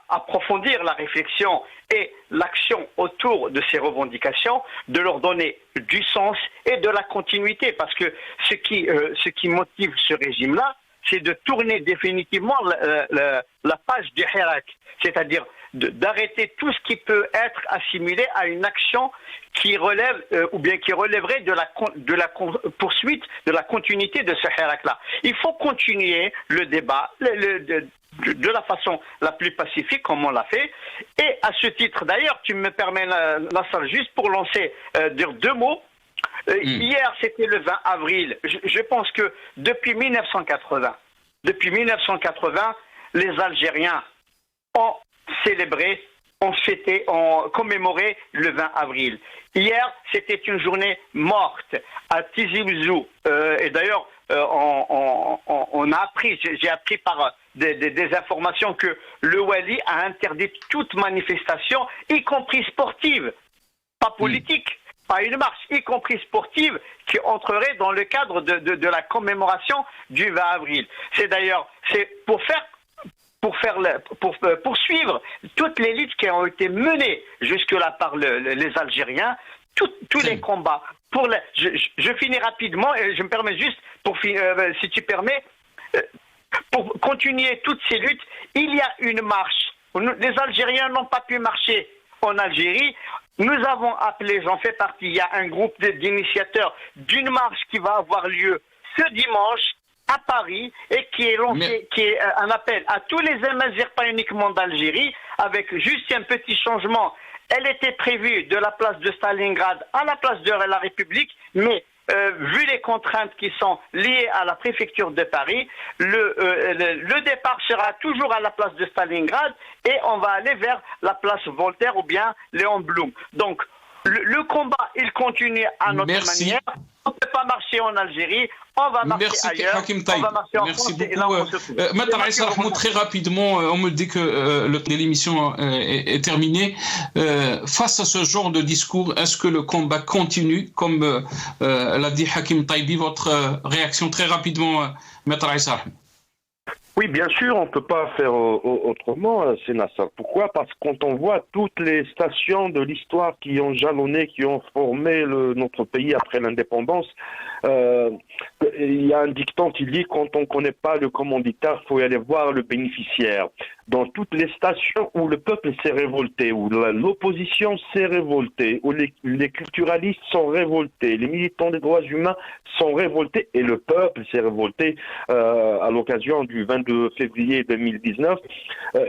approfondir la réflexion et l'action autour de ces revendications, de leur donner du sens et de la continuité. Parce que ce qui motive ce régime-là, c'est de tourner définitivement la page du Hirak, c'est-à-dire d'arrêter tout ce qui peut être assimilé à une action qui relève ou bien qui relèverait de la poursuite, de la continuité de ce Hirak-là. Il faut continuer le débat de la façon la plus pacifique, comme on l'a fait. Et à ce titre, d'ailleurs, tu me permets, Nassar, juste pour lancer dire deux mots. Hier, c'était le 20 avril. Je pense que depuis 1980, les Algériens ont célébré, ont fêté, ont commémoré le 20 avril. Hier, c'était une journée morte à Tizi Ouzou. Et d'ailleurs, on a appris, j'ai appris par des informations que le Wali a interdit toute manifestation, y compris sportive, pas politique. Pas une marche, y compris sportive, qui entrerait dans le cadre de la commémoration du 20 avril. C'est pour poursuivre toutes les luttes qui ont été menées jusque-là par les Algériens, tous les combats. Je finis rapidement et je me permets juste, si tu permets, pour continuer toutes ces luttes, il y a une marche. Les Algériens n'ont pas pu marcher en Algérie. Nous avons appelé, j'en fais partie, il y a un groupe d'initiateurs d'une marche qui va avoir lieu ce dimanche à Paris et qui est lancé, qui est un appel à tous les Amazirs, pas uniquement d'Algérie, avec juste un petit changement. Elle était prévue de la place de Stalingrad à la place de la République, mais vu les contraintes qui sont liées à la préfecture de Paris, le départ sera toujours à la place de Stalingrad et on va aller vers la place Voltaire ou bien Léon Blum. Donc, le combat, il continue à notre manière. On ne peut pas marcher en Algérie, on va marcher ailleurs, on va marcher en France. Merci beaucoup. Maître Aïssa Rahmoun, très rapidement, on me dit que l'émission est terminée. Face à ce genre de discours, est-ce que le combat continue, comme l'a dit Hakim Taibi? Votre réaction très rapidement, Maître Aïssa Rahmoun. Oui, bien sûr, on ne peut pas faire autrement, c'est Nassar. Pourquoi? Parce que quand on voit toutes les stations de l'histoire qui ont jalonné, qui ont formé notre pays après l'indépendance, il y a un dicton qui dit quand on ne connaît pas le commanditaire, il faut aller voir le bénéficiaire. Dans toutes les stations où le peuple s'est révolté, où l'opposition s'est révoltée, où les culturalistes sont révoltés, les militants des droits humains sont révoltés et le peuple s'est révolté à l'occasion du 22 février 2019,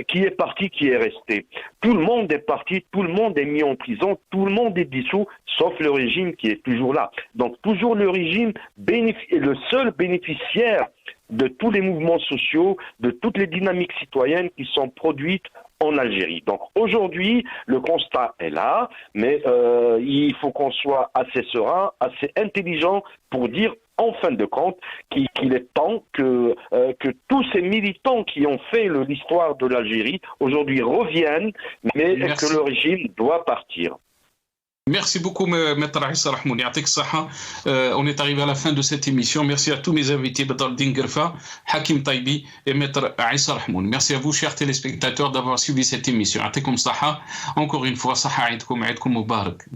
qui est parti, qui est resté. Tout le monde est parti, tout le monde est mis en prison, tout le monde est dissous, sauf le régime qui est toujours là. Donc toujours le régime est le seul bénéficiaire de tous les mouvements sociaux, de toutes les dynamiques citoyennes qui sont produites en Algérie. Donc aujourd'hui, le constat est là, mais il faut qu'on soit assez serein, assez intelligent pour dire en fin de compte qu'il est temps que tous ces militants qui ont fait l'histoire de l'Algérie aujourd'hui reviennent, mais que le régime doit partir. Merci beaucoup, Maître Aïssa Rahmoun. On est arrivé à la fin de cette émission. Merci à tous mes invités, Badaldin Gerfa, Hakim Taibi et Maître Aïssa Rahmoun. Merci à vous, chers téléspectateurs, d'avoir suivi cette émission. Encore une fois, Saha Aïdkoum, Aïdkoum Mubarak.